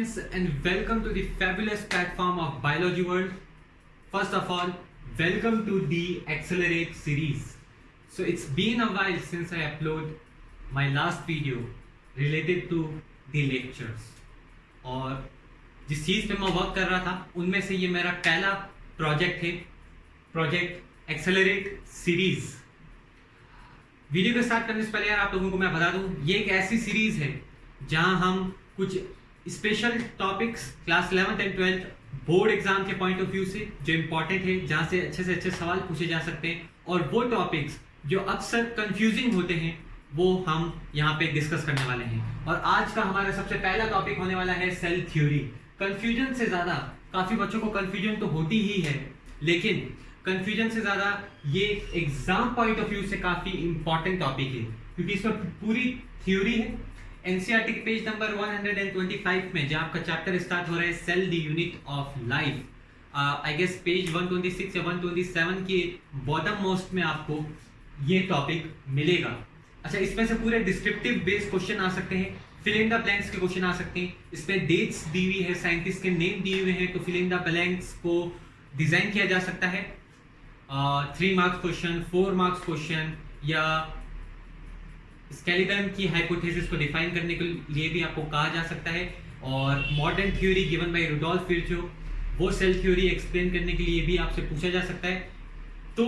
friends, and welcome to the fabulous platform of Biology World. First of all, welcome to the Accelerate series. So it's been a while since I upload my last video related to the lectures. और जिस चीज़ पे मैं work कर रहा था उनमें से ये मेरा पहला प्रोजेक्ट है, प्रोजेक्ट एक्सेलरेट सीरीज। वीडियो को स्टार्ट करने से पहले यार आप लोगों को मैं बता दूं, ये एक ऐसी सीरीज है जहां हम कुछ special topics class 11th and 12th board exam के पॉइंट ऑफ व्यू से जो इंपॉर्टेंट है, जहां से अच्छे सवाल पूछे जा सकते हैं, और वो टॉपिक्स जो अक्सर कंफ्यूजिंग होते हैं वो हम यहाँ पे डिस्कस करने वाले हैं। और आज का हमारा सबसे पहला टॉपिक होने वाला है सेल थ्योरी। कंफ्यूजन से ज्यादा, काफी बच्चों को कंफ्यूजन तो होती ही है, लेकिन कंफ्यूजन से ज्यादा ये एग्जाम पॉइंट ऑफ व्यू से काफी इंपॉर्टेंट टॉपिक है, क्योंकि इसमें पूरी थ्योरी है। एनसीईआरटी पेज नंबर 125 में जहां आपका चैप्टर स्टार्ट हो रहा है cell the unit of life, I guess page 126 या 127 के बॉटम मोस्ट में आपको ये टॉपिक मिलेगा। अच्छा, इसमें से पूरे डिस्क्रिप्टिव बेस्ड क्वेश्चन आ सकते हैं, फिल इन द ब्लैंक्स के क्वेश्चन आ सकते हैं। इसमें डेट्स दी हुई है, साइंटिस्ट के नेम दिए हुए हैं, तो फिल इन द ब्लैंक्स को डिजाइन किया जा सकता है। 3 मार्क्स क्वेश्चन, 4 मार्क्स क्वेश्चन, या स्केलेटन की हाइपोथेसिस को डिफाइन करने के लिए भी आपको कहा जा सकता है। और modern theory given by Rudolf Virchow, वो सेल थ्योरी एक्सप्लेन करने के लिए भी आपसे पूछा जा सकता है। तो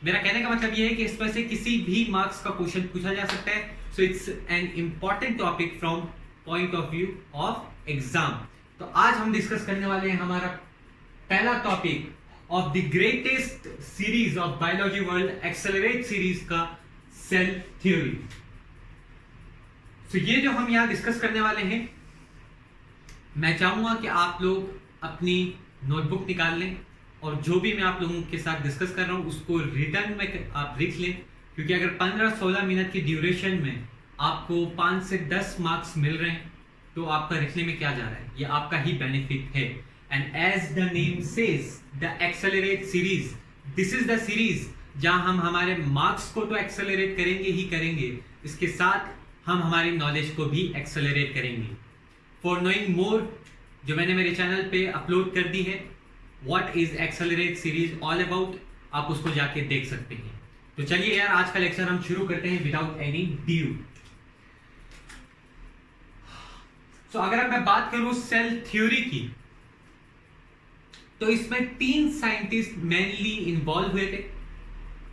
मेरा कहने का मतलब ये है कि इस पर से किसी भी मार्क्स का क्वेश्चन पूछा जा सकता है। So it's an important topic from point of view of exam. तो आज हम डिस्कस करने वाले हैं हमारा पहला topic of the greatest series of biology world, accelerate series का सेल थ्योरी। तो ये जो हम यहाँ डिस्कस करने वाले हैं, मैं चाहूंगा कि आप लोग अपनी नोटबुक निकाल लें और जो भी मैं आप लोगों के साथ डिस्कस कर रहा हूं उसको रिटर्न में आप लिख लें, क्योंकि अगर 15-16 मिनट की ड्यूरेशन में आपको 5 से 10 मार्क्स मिल रहे हैं तो आपका लिखने में क्या जा रहा है, ये आपका ही बेनिफिट है। And as the name says, the accelerate series, this is the series जहां हम हमारे मार्क्स को तो एक्सेलरेट करेंगे ही करेंगे, इसके साथ हम हमारी नॉलेज को भी एक्सेलरेट करेंगे। फॉर नोइंग मोर, जो मैंने मेरे चैनल पे अपलोड कर दी है, what is accelerate series all about, आप उसको जाके देख सकते हैं। तो चलिए यार, आज का लेक्चर हम शुरू करते हैं विदाउट एनी ड्यू। तो अगर मैं बात करूं सेल थ्योरी की, तो इसमें 3 साइंटिस्ट मेनली इन्वॉल्व हुए थे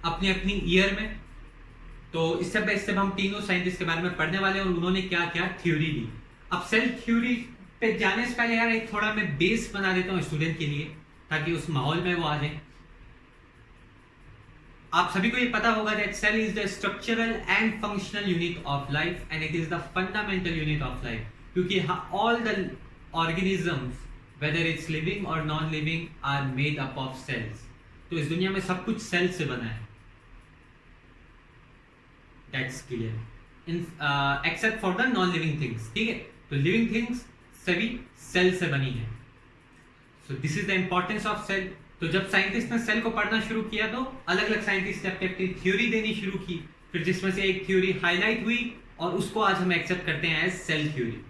अपनी अपनी ईयर में। तो इस स्टेप बाय स्टेप हम तीनों साइंटिस्ट के बारे में पढ़ने वाले हैं और उन्होंने क्या क्या थ्योरी दी। अब सेल थ्योरी पे जाने से पहले यार एक थोड़ा मैं बेस बना देता हूँ स्टूडेंट के लिए, ताकि उस माहौल में वो आ जाए। आप सभी को ये पता होगा that cell is the structural and functional unit of life and it is the fundamental unit of life, क्योंकि all the organisms whether it's living और non living are made up of cells. तो इस दुनिया में सब कुछ cell से बना है, that's clear, except for the non living things. ठीक है, तो लिविंग थिंग्स सभी सेल से बनी है। So this is the importance of cell. तो जब साइंटिस्ट ने सेल को पढ़ना शुरू किया तो अलग अलग साइंटिस्ट ने अपनी थ्योरी देनी शुरू की, फिर जिसमें से एक थ्योरी हाईलाइट हुई और उसको आज हम एक्सेप्ट करते हैं एज सेल थ्योरी।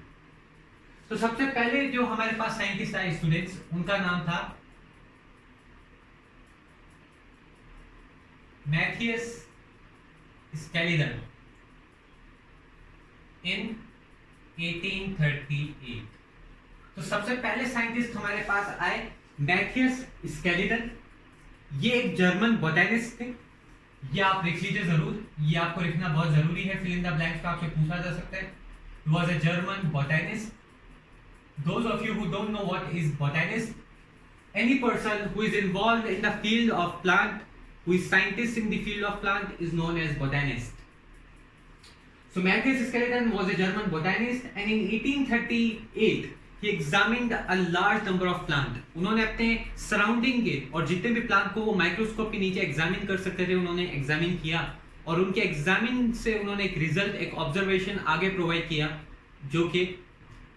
तो सबसे पहले जो हमारे पास साइंटिस्ट आए स्टूडेंट्स, उनका नाम था मैथियस स्केलेटन इन 1838। तो सबसे पहले साइंटिस्ट हमारे पास आए मैथियस स्केलेटन। ये एक जर्मन बोटेनिस्ट थे, ये आप लिख लीजिए जरूर, ये आपको लिखना बहुत जरूरी है, फिल इन द ब्लैंक्स का आपसे पूछा जा सकता है। He was a German botanist. Those of you who don't know what is botanist, any person who is involved in the field of plant, who is scientist in the field of plant, is known as botanist. So Matthias Skeleton was a German botanist, and in 1838 he examined a large number of plant. उन्होंने अपने surrounding के और जितने भी plant को वो microscope के नीचे एग्जामिन कर सकते थे उन्होंने एग्जामिन किया, और उनके एग्जामिन से उन्होंने एक रिजल्ट, एक ऑब्जर्वेशन आगे प्रोवाइड किया, जो कि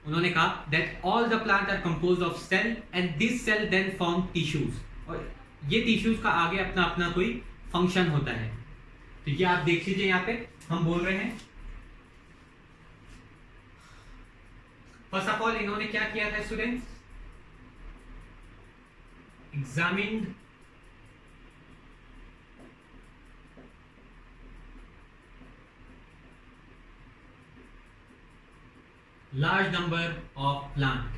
उन्होंने कहा that all the plant are composed of cell and this cell then form tissues, और ये टिश्यूज का आगे अपना अपना कोई फंक्शन होता है। तो ये आप देख लीजिए, यहाँ पे हम बोल रहे हैं फर्स्ट ऑफ ऑल इन्होंने क्या किया था students, examined large number of plant,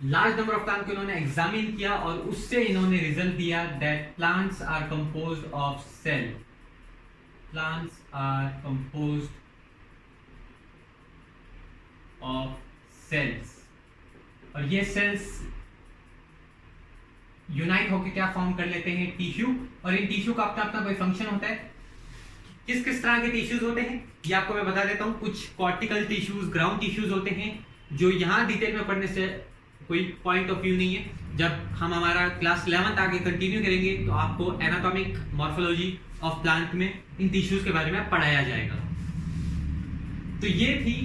large number of plant को इन्होंने एग्जामिन किया और उससे इन्होंने रिजल्ट दिया that plants are composed of cell, plants are composed of cells, और ये सेल्स यूनाइट होकर क्या फॉर्म कर लेते हैं, टिश्यू, और इन टिश्यू का अपना अपना कोई फंक्शन होता है। किस किस तरह के टिश्यूज होते हैं ये आपको मैं बता देता हूं। कुछ कॉर्टिकल टिश्यूज, ग्राउंड टिश्यूज होते हैं जो यहां डिटेल में पढ़ने से कोई पॉइंट ऑफ व्यू नहीं है। जब हम हमारा क्लास 11 आगे कंटिन्यू करेंगे तो आपको एनाटॉमिक मॉर्फोलॉजी ऑफ प्लांट में इन टिश्यूज के बारे में पढ़ाया जाएगा। तो ये थी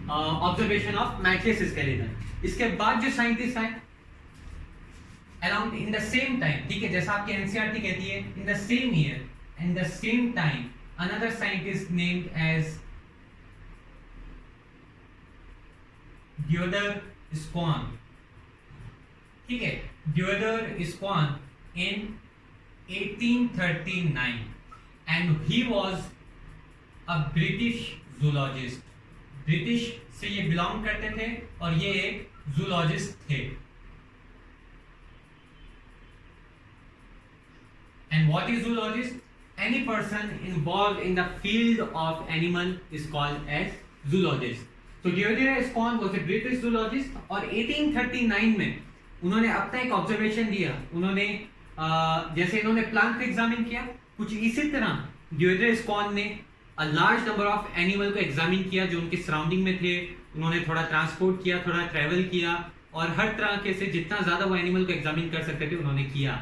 ऑब्जर्वेशन ऑफ मैट्रिक्स स्केलेटन। इसके बाद जो साइंटिस्ट आए around in the same time, ठीक है, जैसा आपकी एनसीईआरटी कहती है, in the same year and the same time another scientist named as Theodor Schwann, ठीक है, Theodor Schwann in 1839 and he was a British zoologist. British से ये बिलोंग करते थे और ये एक जूलॉजिस्ट थे। And what is zoologist? Any person involved in the field of animal is called as zoologist. So Deirdre Swan was a British zoologist और 1839 में उन्होंने अपना एक ऑब्जर्वेशन दिया। उन्होंने जैसे इन्होंने प्लांट को एग्जामिन किया, कुछ इसी तरह Deirdre Swan ने a large number of animal को एग्जामिन किया जो उनके सराउंडिंग में थे। उन्होंने थोड़ा ट्रांसपोर्ट किया, थोड़ा ट्रेवल किया और हर तरह के से जितना ज्यादा वो एनिमल को एग्जामिन कर सकते थे उन्होंने किया।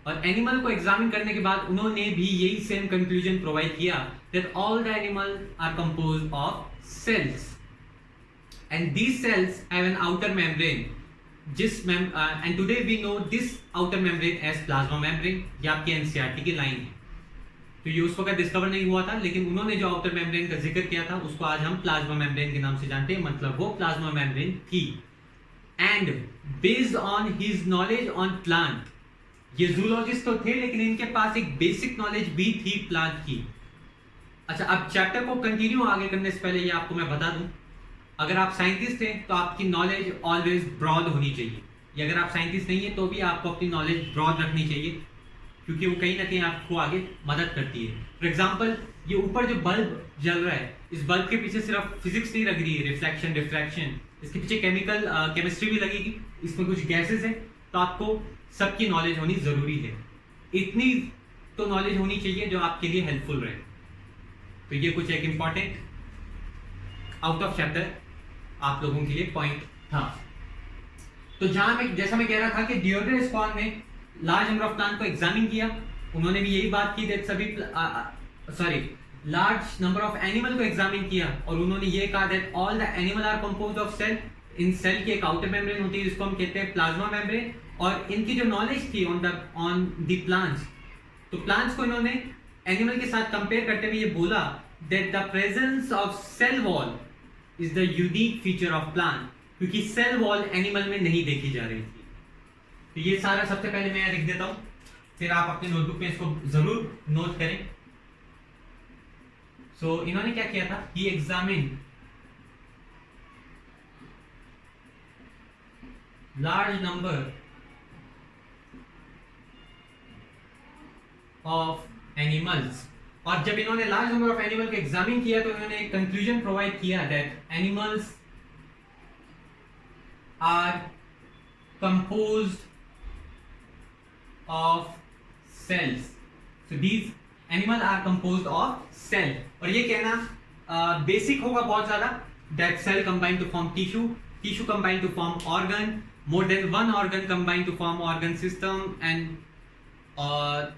और एनिमल को एग्जामिन करने के बाद उन्होंने भी यही सेम कंक्लूजन प्रोवाइड किया that all the animal are composed of cells and these cells have an outer membrane and today we know this outer membrane as plasma membrane. ये आपकी एनसीईआरटी की लाइन है। तो ये उस वक्त डिस्कवर नहीं हुआ था, लेकिन उन्होंने जो आउटर मेम्ब्रेन का जिक्र किया था उसको आज हम प्लाज्मा मेम्ब्रेन के नाम से जानते हैं, मतलब वो प्लाज्मा मेम्ब्रेन थी। And based on his knowledge on plant, ये जूलॉजिस्ट तो थे लेकिन इनके पास एक बेसिक नॉलेज भी थी प्लांट की। अच्छा, अब चैप्टर को कंटिन्यू आगे करने से पहले ये आपको मैं बता दूं, अगर आप साइंटिस्ट हैं तो आपकी नॉलेज ऑलवेज ब्रॉड होनी चाहिए। या अगर आप साइंटिस्ट नहीं है तो भी आपको अपनी नॉलेज ब्रॉड रखनी चाहिए, क्योंकि वो कहीं ना कहीं आपको आगे मदद करती है। फॉर एग्जाम्पल, ये ऊपर जो बल्ब जल रहा है, इस बल्ब के पीछे सिर्फ फिजिक्स नहीं लग रही है, रिफ्लेक्शन डिफ्रैक्शन, इसके पीछे केमिकल केमिस्ट्री भी लगेगी, इसमें कुछ गैसेस है, तो आपको सबकी नॉलेज होनी जरूरी है। इतनी तो नॉलेज होनी चाहिए जो आपके लिए हेल्पफुल रहे। तो ये कुछ एक इंपॉर्टेंट आउट ऑफ चैप्टर आप लोगों के लिए पॉइंट था। तो जैसा मैं कह रहा था कि डियोड्रे स्क्वान ने लार्ज नंबर ऑफ प्लांट को एग्जामिन किया। उन्होंने भी यही बात की दैट सभी लार्ज नंबर ऑफ एनिमल को एग्जामिन किया और उन्होंने ये कहा that all the animal are composed of cell. इन सेल की एक आउटर मेम्ब्रेन होती है जिसको हम कहते हैं प्लाज्मा मेम्ब्रेन, और इनकी जो नॉलेज थी ऑन द प्लांट्स, तो प्लांट्स को इन्होंने एनिमल के साथ कंपेयर करते हुए ये बोला that the presence of cell wall is the unique feature of plant, क्योंकि सेल वॉल एनिमल में नहीं देखी जा रही थी। तो ये सारा सबसे पहले मैं लिख देता हूं, फिर आप अपने नोटबुक में इसको जरूर नोट करें। सो इन्होंने क्या किया था, he examine large number of animals, और जब इन्होंने लार्ज नंबर ऑफ एनिमल को एग्जामिन किया तो इन्होंने एक कंक्लूजन प्रोवाइड किया that animals are composed of cells. So these animal are composed of cell, और ये कहना बेसिक होगा बहुत ज्यादा, that cell combine to form tissue, tissue combine to form organ, more than one organ combined to form organ system, and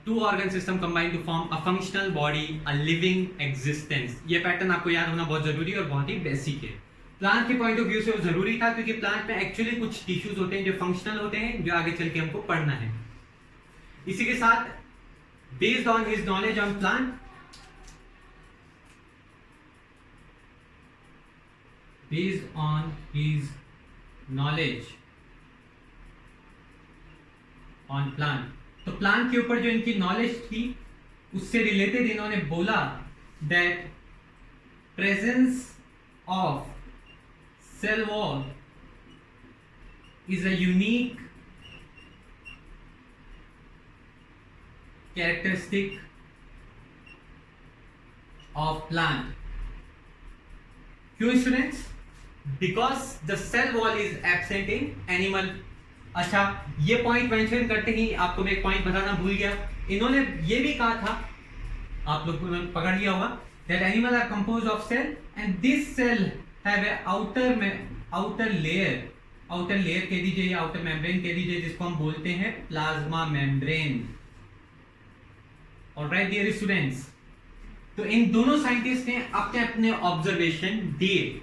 two organ system combined to form a functional body, a living existence। ये pattern आपको याद होना बहुत जरूरी है और बहुत ही basic है। प्लांट के पॉइंट ऑफ व्यू से वो जरूरी था क्योंकि प्लांट में एक्चुअली कुछ टिश्यूज होते हैं जो फंक्शनल होते हैं, जो आगे चल के हमको पढ़ना है। इसी के साथ based on his knowledge on plant, based on his knowledge on plant. तो प्लांट के ऊपर जो इनकी नॉलेज थी उससे रिलेटेड इन्होंने बोला that presence of cell wall is a unique characteristic of plant. क्यों students? Because the cell wall is absent in animal. अच्छा, ये पॉइंट मेंशन करते ही आपको मैं एक पॉइंट बताना भूल गया। इन्होंने ये भी कहा था, आप लोगों ने पकड़ लिया होगा, that animal are composed of cell and this cell have a outer layer कह दीजिए या आउटर मेम्ब्रेन कह दीजिए, जिसको हम बोलते हैं plasma membrane. Alright dear students, तो इन दोनों साइंटिस्ट ने अपने अपने ऑब्जर्वेशन दिए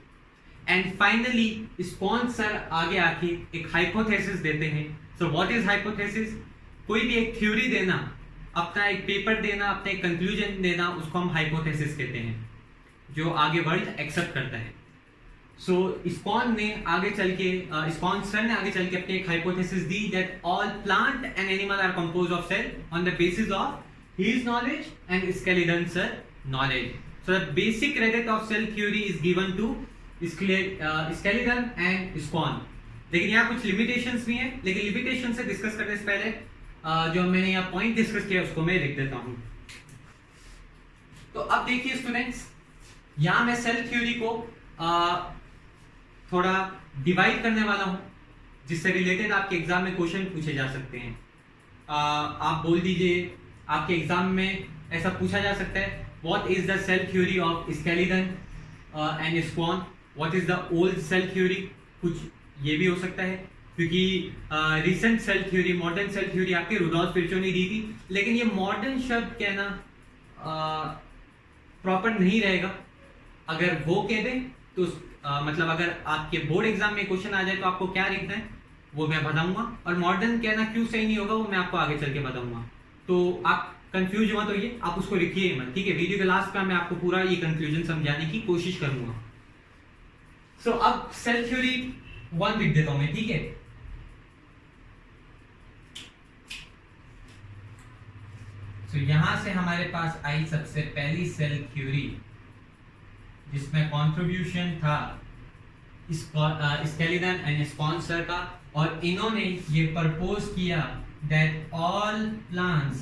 एंड फाइनली स्पॉन सर आगे आके एक हाइपोथेसिस देते हैं। So what is hypothesis? कोई भी एक थ्योरी देना, अपना एक पेपर देना, अपना एक कंक्लूजन देना, उसको हम हाइपोथेसिस कहते हैं, जो आगे वर्ल्ड एक्सेप्ट करता है। सो स्पॉन सर ने आगे चल के अपनी एक हाइपोथेसिस दी that all plant and animal are composed of cell on the basis of his knowledge and skeleton sir knowledge. So the basic credit of cell theory is given to skeleton and Spawn. लेकिन यहाँ कुछ limitations भी हैं, लेकिन limitation से discuss करने से पहले जो मैंने यहाँ पॉइंट डिस्कस किया उसको मैं लिख देता हूँ। तो अब देखिए स्टूडेंट्स, यहाँ मैं सेल थ्योरी को थोड़ा डिवाइड करने वाला हूँ, जिससे रिलेटेड आपके एग्जाम में क्वेश्चन पूछे जा सकते हैं। आप बोल दीजिए, आपके एग्जाम में ऐसा पूछा जा सकता है, what is the cell theory of Schleiden and Schwann, what is the old cell theory, कुछ ये भी हो सकता है, क्योंकि recent cell theory, modern cell theory आपके रुडोल्फ विर्चो ने दी थी। लेकिन ये मॉडर्न शब्द कहना प्रॉपर नहीं रहेगा। अगर वो कह दें तो मतलब अगर आपके बोर्ड एग्जाम में क्वेश्चन आ जाए तो आपको क्या लिखना है वो मैं बताऊंगा, और मॉडर्न कहना क्यों सही नहीं होगा वो मैं आपको आगे चल के बताऊंगा। तो आप कंफ्यूज हुआ तो ये आप उसको लिखिए मत, ठीक है? वीडियो के लास्ट में मैं आपको पूरा ये कंक्लूजन समझाने की कोशिश करूंगा। सो अब सेल थ्योरी 1 लिख देता हूं मैं, ठीक है? सो यहां से हमारे पास आई सबसे पहली सेल थ्योरी, जिसमें कंट्रीब्यूशन था स्केलेटन एंड स्पॉन सर का, और इन्होंने ये प्रपोज किया that all plants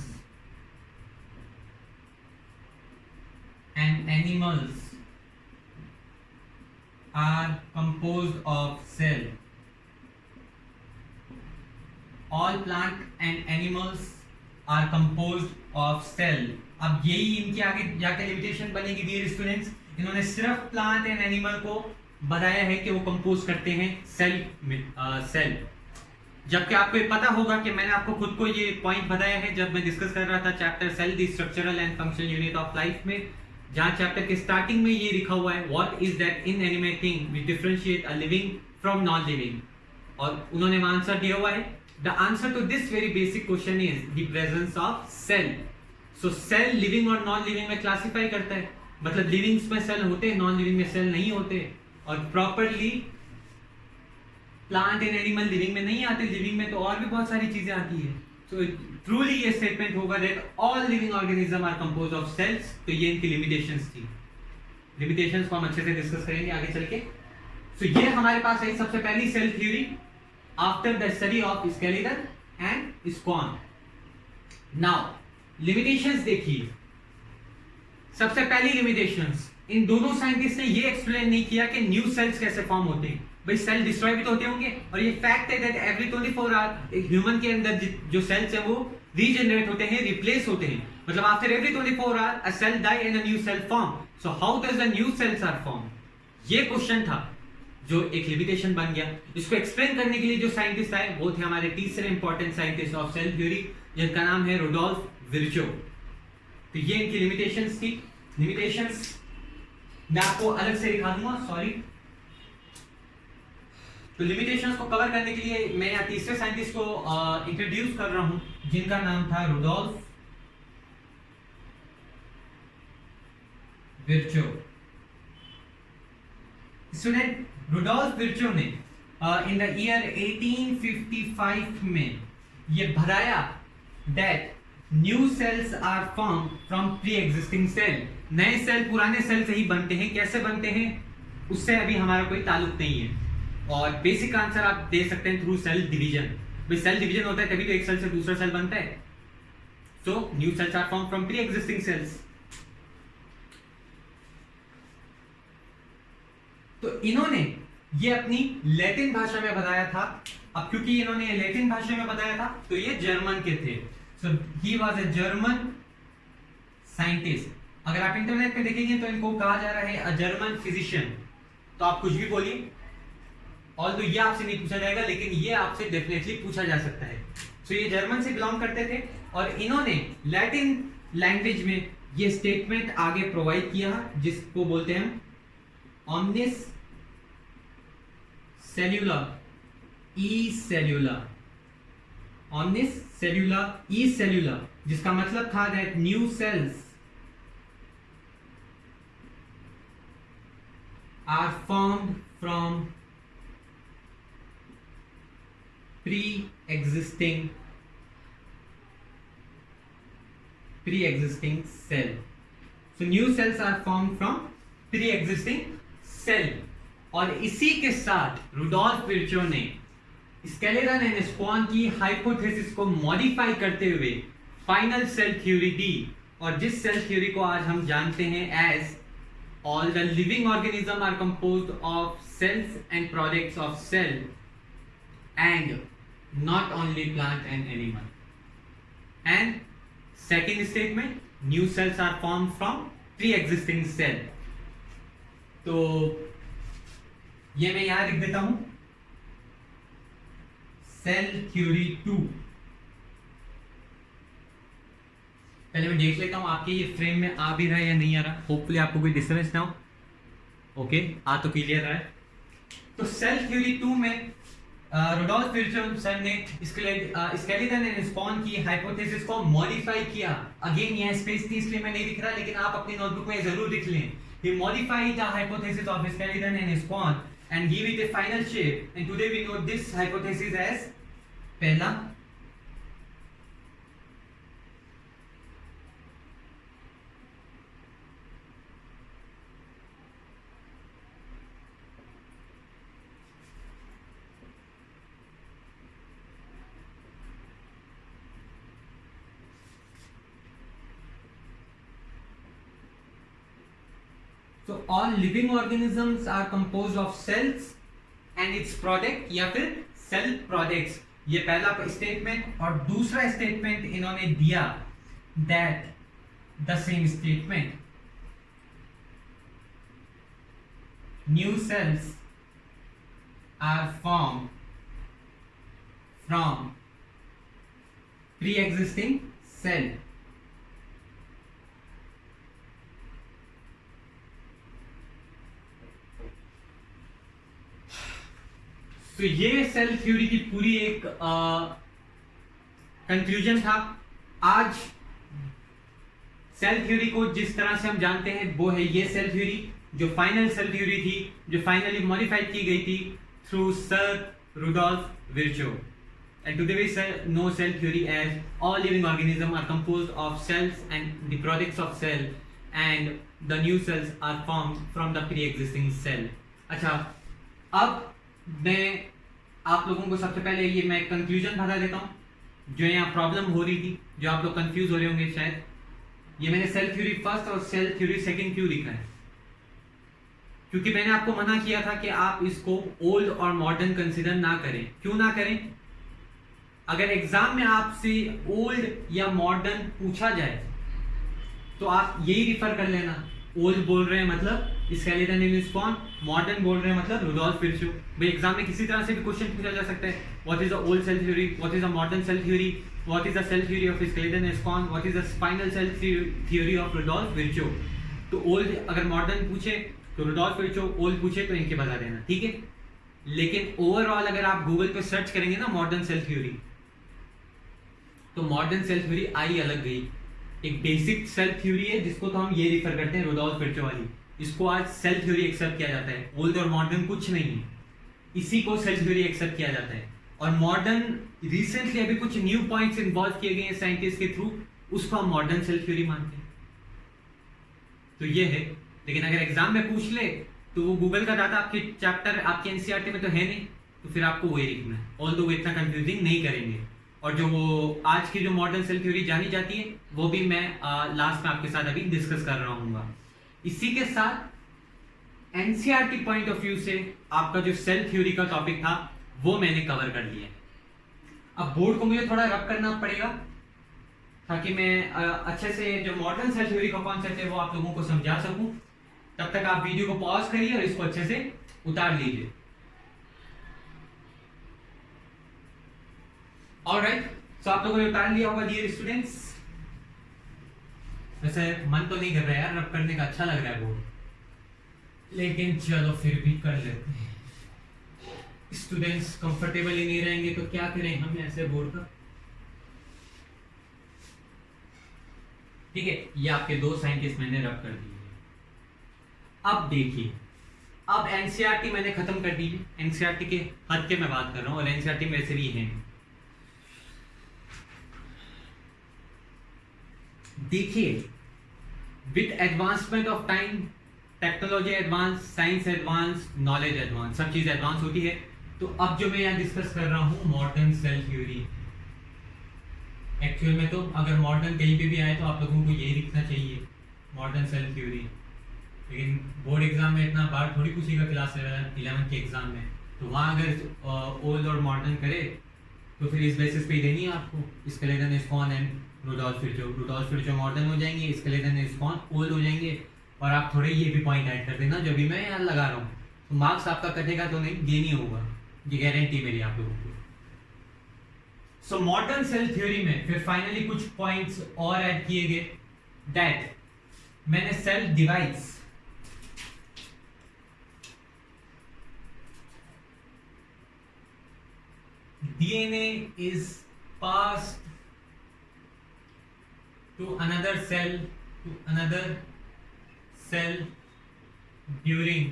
and animals are composed of cell. All plant and animals are composed of cell. अब यही इनकी आगे जाकर लिमिटेशन बनेगी डियर स्टूडेंट्स। इन्होंने सिर्फ प्लांट एंड एनिमल को बताया है कि वो कंपोज करते हैं सेल, जबकि आपको ये पता होगा कि मैंने आपको खुद को ये पॉइंट बताया है जब मैं डिस्कस कर रहा था chapter cell the structural and functional unit of life में, जहां चैप्टर के स्टार्टिंग में ये लिखा हुआ है what is that inanimate thing which differentiate a living from non living, और उन्होंने आंसर दिया हुआ है the answer to this very basic question is the presence of cell. So cell living और नॉन लिविंग में क्लासिफाई करता है, मतलब लिविंग्स में सेल होते हैं, नॉन लिविंग में सेल नहीं होते, और properly plant and animal living में नहीं आते, लिविंग में तो और भी बहुत सारी चीजें आती है। सो ट्रूली ये स्टेटमेंट होगा that all living organism are composed of cells. तो ये इनकी लिमिटेशंस थी, लिमिटेशंस को हम अच्छे से डिस्कस करेंगे आगे चल के। सो ये हमारे पास है सबसे पहली cell theory after the study of Schleiden and Schwann. Now limitations देखिए, सबसे पहली लिमिटेशंस, इन दोनों साइंटिस्ट ने ये एक्सप्लेन नहीं किया कि न्यू सेल्स कैसे फॉर्म होते हैं। भाई सेल डिस्ट्रॉय भी तो होते होंगे, और ये फैक्ट है दैट एवरी 24 आवर एक ह्यूमन के अंदर जो सेल्स हैं वो रीजनरेट होते हैं, रिप्लेस होते हैं, मतलब after every 24 hour a cell die and a new cell form. So how does the new cells are form? ये क्वेश्चन था जो एक लिमिटेशन बन गया। इसको एक्सप्लेन करने के लिए जो साइंटिस्ट आए वो थे हमारे तीसरे important scientist of cell theory, जिनका नाम है रुडोल्फ विर्चो। तो ये इनकी लिमिटेशंस थी। लिमिटेशंस मैं आपको अलग से दिखा दूंगा, सॉरी। तो लिमिटेशंस को कवर करने के लिए मैं यहाँ तीसरे साइंटिस्ट को इंट्रोड्यूस कर रहा हूं, जिनका नाम था Rudolf Virchow. Student, Rudolf Virchow ने इन द ईयर 1855 में ये भराया that new cells are form from pre existing cell. नए सेल पुराने सेल से ही बनते हैं। कैसे बनते हैं उससे अभी हमारा कोई ताल्लुक नहीं है। और बेसिक आंसर आप दे सकते हैं थ्रू सेल डिवीजन। भाई सेल डिवीजन होता है तभी तो एक सेल से दूसरा सेल बनता है। So new cells are form from pre existing cells. तो इन्होंने ये अपनी लैटिन भाषा में बताया था। अब क्योंकि इन्होंने लैटिन भाषा में बताया था तो ये जर्मन के थे। So he was a German scientist. अगर आप इंटरनेट पे देखेंगे तो इनको कहा जा रहा है अ जर्मन फिजिशियन। तो आप कुछ भी बोलिए, ऑल्दो ये आपसे नहीं पूछा जाएगा लेकिन ये आपसे डेफिनेटली पूछा जा सकता है। सो ये जर्मन से बिलोंग करते थे और इन्होंने लैटिन लैंग्वेज में ये स्टेटमेंट आगे प्रोवाइड किया जिसको बोलते हैं omnis cellula e cellula। omnis cellula e cellula जिसका मतलब था that new cells are formed from pre-existing cell। So new cells are formed from pre-existing cell। और इसी के साथ रुडोल्फ विर्चो ने स्केलेटन एंड स्पॉन की हाइपोथेसिस को मॉडिफाई करते हुए फाइनल सेल थ्योरी दी। और जिस सेल थ्योरी को आज हम जानते हैं as all the living organism are composed of cells and products of cell and not only plant and animal। and second statement, new cells are formed from pre-existing cell। तो ये मैं यहां लिख देता हूं सेल थ्योरी 2। पहले मैं देख लेता हूं आपके ये फ्रेम में आ भी रहा है या नहीं आ रहा। होपफुली आपको कोई डिस्टर्बेंस ना हो। ओके आ तो क्लियर रहा है। तो सेल थ्योरी 2 में रुडोल्फ विर्चो सर ने स्केलेटन एंड स्पॉन की हाइपोथेसिस को मॉडिफाई किया। अगेन यह स्पेस थी इसलिए मैं नहीं लिख रहा लेकिन आप अपनी नोटबुक में जरूर लिख लें। He modified the hypothesis of skeleton and spawn and give it a final shape, and today we know this hypothesis as पहला So all living organisms are composed of cells and its product या फिर cell products। ये पहला statement. और दूसरा statement इन्होंने दिया that the same statement, new cells are formed from pre-existing cell। तो ये सेल थ्योरी की पूरी एक कंक्लूजन था। आज सेल थ्योरी को जिस तरह से हम जानते हैं वो है ये सेल थ्योरी जो फाइनल सेल थ्योरी थी, जो फाइनली मॉडिफाइड की गई थी through sir Rudolf Virchow. And today we know cell theory as all living organism are composed of cells and the products of cell and the new cells are formed from the pre existing cell. अच्छा, अब मैं आप लोगों को सबसे पहले ये मैं कंक्लूजन बता देता हूं जो यहाँ प्रॉब्लम हो रही थी, जो आप लोग कंफ्यूज हो रहे होंगे शायद। ये मैंने सेल थ्योरी फर्स्ट और सेल थ्योरी सेकंड क्यों लिखा है, क्योंकि मैंने आपको मना किया था कि आप इसको ओल्ड और मॉडर्न कंसीडर ना करें। क्यों ना करें? अगर एग्जाम में आपसे ओल्ड या मॉडर्न पूछा जाए तो आप यही रिफर कर लेना। ओल्ड बोल रहे हैं मतलब स्केलेटन एंड स्पॉन, मॉडर्न बोल रहे हैं मतलब रुडोल्फ विर्चो। भाई एग्जाम में किसी तरह से भी क्वेश्चन पूछा जा सकता है, what is the old cell theory, what is the modern cell theory, what is the cell theory of Schleiden and Schwann, what is the final cell theory of Rudolf Virchow. तो old अगर modern पूछे तो Rudolf Virchow, old पूछे तो इनके बता देना, ठीक है। लेकिन ओवरऑल अगर आप गूगल पे सर्च करेंगे ना मॉडर्न सेल थ्योरी, तो मॉडर्न सेल थ्योरी आई अलग गई। एक बेसिक सेल थ्योरी है जिसको तो हम ये रिफर करते हैं रुडोल्फ विर्चो वाली, इसको आज सेल थ्योरी एक्सेप्ट किया जाता है। ओल्ड और मॉडर्न कुछ नहीं है। इसी को सेल थ्योरी एक्सेप्ट किया जाता है। और मॉडर्न रिसेंटली अभी कुछ न्यू पॉइंट्स इन्वॉल्व किए गए हैं साइंटिस्ट के थ्रू, उसको हम मॉडर्न सेल थ्योरी मानते हैं। तो ये है, लेकिन अगर एग्जाम में पूछ ले तो वो गूगल का डाटा आपके चैप्टर आपके एनसीईआरटी में तो है नहीं, तो फिर आपको वही लिखना है। ऑल्दो वो इतना कंफ्यूजिंग नहीं करेंगे। और जो वो आज की जो मॉडर्न सेल थ्योरी जानी जाती है वो भी मैं लास्ट में आपके साथ अभी डिस्कस कर रहा हूँ। इसी के साथ एनसीईआरटी पॉइंट ऑफ व्यू से आपका जो सेल थ्योरी का टॉपिक था वो मैंने कवर कर लिया है। अब बोर्ड को मुझे थोड़ा रब करना पड़ेगा ताकि मैं अच्छे से जो मॉडर्न सेल थ्योरी का कॉन्सेप्ट है वो आप लोगों को समझा सकूं। तब तक आप वीडियो को पॉज करिए और इसको अच्छे से उतार लीजिए। ऑलराइट, सो आप लोगों ने उतार लिया होगा डियर स्टूडेंट्स। वैसे मन तो नहीं कर रहा है यार रब करने का, अच्छा लग रहा है बोर्ड, लेकिन चलो फिर भी कर लेते हैं। स्टूडेंट्स कंफर्टेबल ही नहीं रहेंगे तो क्या करें हम ऐसे बोर्ड का। ठीक है, ये आपके 2 साइंटिस्ट मैंने रब कर दिए। अब देखिए, अब एनसीईआरटी मैंने खत्म कर दी है। एनसीईआरटी के हद के मैं बात कर रहा हूं और एनसीईआरटी में वैसे भी है। देखिए, with advancement of time, technology advance, science advance, knowledge advance, सब चीज एडवांस होती है। तो अब जो मैं यहाँ डिस्कस कर रहा हूँ मॉडर्न सेल थ्योरी, एक्चुअल में तो अगर मॉडर्न कहीं पे भी आए तो आप लोगों को यही लिखना चाहिए, मॉडर्न सेल थ्योरी। लेकिन बोर्ड एग्जाम में इतना बार थोड़ी पूछेगा क्लास 11 के एग्जाम में, तो वहाँ अगर ओल्ड और मॉडर्न करे तो फिर इस बेसिस पे ही देनी है आपको। Schleiden, Schwann and Rudolf Virchow. Rudolf Virchow modern हो जाएंगे, स्केलेटन, इस्कॉन ओल्ड हो जाएंगे। और आप थोड़े ये भी पॉइंट ऐड कर देना जो भी मैं यहाँ लगा रहा हूँ, तो मार्क्स आपका कटेगा तो नहीं, गेन ही होगा, ये गारंटी मेरी आप लोगों को। सो मॉडर्न सेल थ्योरी में फिर फाइनली कुछ पॉइंट्स और ऐड किए गए। दैट मैंने cell divides, DNA is passed to another cell during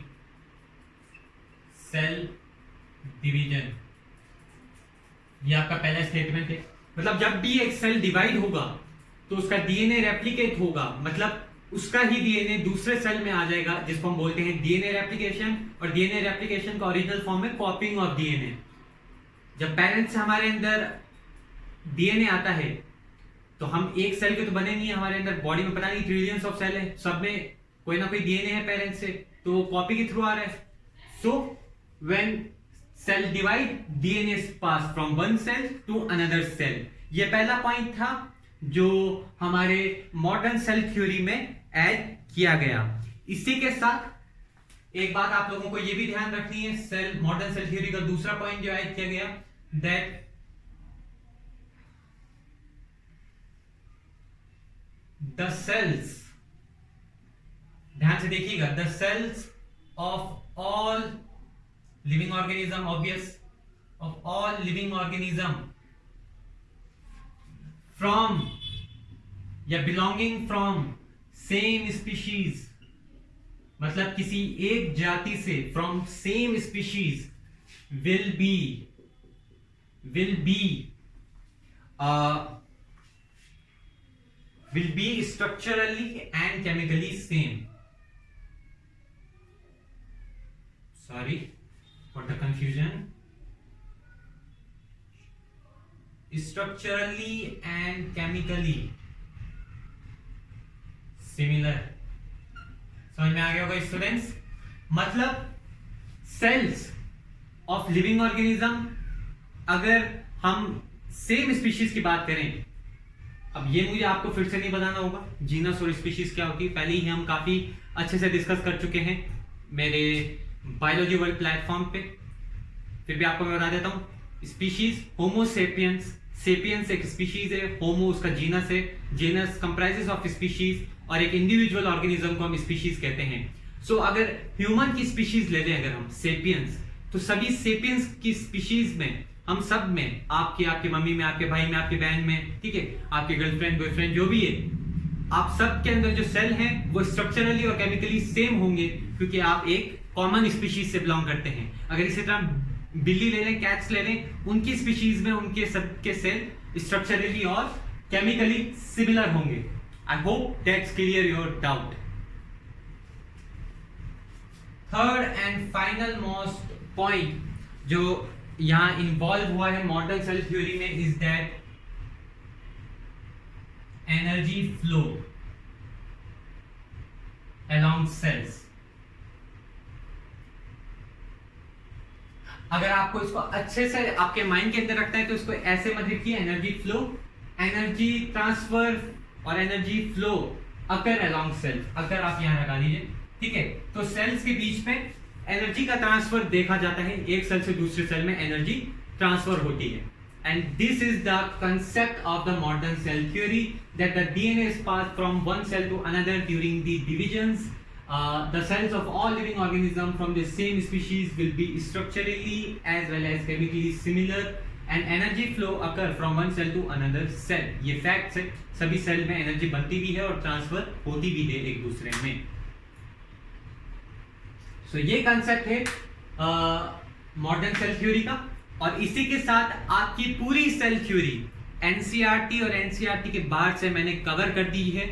cell division। ये आपका पहला स्टेटमेंट है। मतलब जब भी एक सेल डिवाइड होगा तो उसका डीएनए रेप्लिकेट होगा, मतलब उसका ही डीएनए दूसरे सेल में आ जाएगा, जिसको हम बोलते हैं डीएनए रेप्लिकेशन। और डीएनए रेप्लिकेशन का ओरिजिनल फॉर्म है कॉपिंग ऑफ डीएनए। जब पेरेंट्स से हमारे अंदर डीएनए आता है तो हम एक सेल के तो बने नहीं है, हमारे अंदर बॉडी में पता नहीं ट्रिलियंस ऑफ सेल है, सब में कोई ना कोई डीएनए है पेरेंट्स से, तो वो कॉपी के थ्रू आ रहा है। So when cell divide, DNA pass from one cell to another cell. ये पहला पॉइंट था जो हमारे मॉडर्न सेल थ्योरी में ऐड किया गया। इसी के साथ एक बात आप लोगों को यह भी ध्यान रखनी है, सेल मॉडर्न सेल थ्योरी का दूसरा पॉइंट जो ऐड किया गया, दैट द सेल्स, ध्यान से देखिएगा, the cells of all living organism, obvious, of all living organism from या बिलोंगिंग फ्रॉम सेम स्पीशीज, मतलब किसी एक जाति से, from same species, will be structurally and chemically same. Sorry for the confusion, structurally and chemically similar. समझ में आ गया होगा स्टूडेंट्स? मतलब सेल्स ऑफ लिविंग ऑर्गेनिज्म, अगर हम सेम स्पीशीज की बात करें, अब ये मुझे आपको फिर से नहीं बताना होगा जीनस और स्पीशीज क्या होती है, पहले ही हम काफी अच्छे से डिस्कस कर चुके हैं मेरे बायोलॉजी वर्ल्ड प्लेटफॉर्म पे। फिर भी आपको मैं बता देता हूं, स्पीशीज होमो सेपियंस, सेपियंस एक स्पीशीज है, होमो उसका जीनस है, जीनस कंप्राइजेस ऑफ स्पीशीज, और एक इंडिविजुअल ऑर्गेनिज्म को हम स्पीशीज कहते हैं। सो अगर ह्यूमन की स्पीशीज ले लें अगर हम सेपियंस, तो सभी सेपियंस की स्पीशीज में, हम सब में, आपकी मम्मी में, आपके भाई में, आपकी बहन में, ठीक है, आपके गर्लफ्रेंड बॉयफ्रेंड जो भी है, आप सब के अंदर जो सेल हैं वो स्ट्रक्चरली और केमिकली सेम होंगे, क्योंकि आप एक कॉमन स्पीशीज से बिलोंग करते हैं। अगर इसी तरह बिल्ली ले लें, कैट्स ले लें, उनकी स्पीशीज में उनके सबके सेल स्ट्रक्चरली और केमिकली सिमिलर होंगे। I hope that's clear your doubt. Third and final most point जो यहां इन्वॉल्व हुआ है मॉडर्न सेल थ्योरी में is that energy flow along cells। अगर आपको इसको अच्छे से आपके माइंड के अंदर रखना है तो इसको ऐसे मत लिखिए, एनर्जी फ्लो, एनर्जी ट्रांसफर और एनर्जी फ्लो अकर अलोंग सेल्स, अगर आप यहां लगा लीजिए, ठीक है। तो सेल्स के बीच में एनर्जी का ट्रांसफर देखा जाता है, एक सेल से दूसरे सेल में एनर्जी ट्रांसफर होती है। And this is the concept of the modern cell theory, that the DNA is passed from one cell to another during the divisions. The cells of all living organisms from the same species will be structurally as well as chemically similar, and energy flow occur from one cell to another cell. ये facts है, सभी cell में energy बनती भी है और transfer होती भी है एक दूसरे में। So ये कंसेप्ट है मॉडर्न सेल थ्योरी का, और इसी के साथ आपकी पूरी सेल थ्योरी एनसीईआरटी और एनसीईआरटी के बाहर से मैंने कवर कर दी है।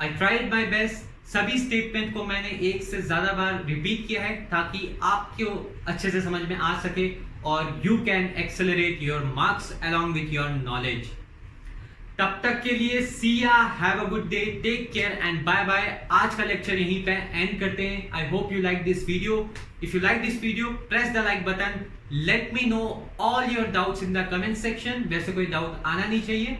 आई ट्राइड माय बेस्ट, सभी स्टेटमेंट को मैंने एक से ज्यादा बार रिपीट किया है ताकि आपको अच्छे से समझ में आ सके और you can accelerate your marks along with your knowledge. तब तक के लिए see ya, have a good day, take care and bye bye. आज का लेक्चर यहीं पे एंड करते हैं। I hope you like this video. If you like this video press the like button, let me know all your doubts in the comment section, वैसे कोई doubt आना नहीं चाहिए,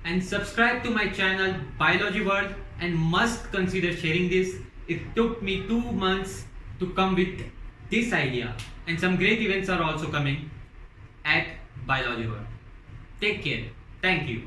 and subscribe to my channel biology world and must consider sharing this. It took me 2 months to come with this idea, and some great events are also coming at Biology World. Take care. Thank you.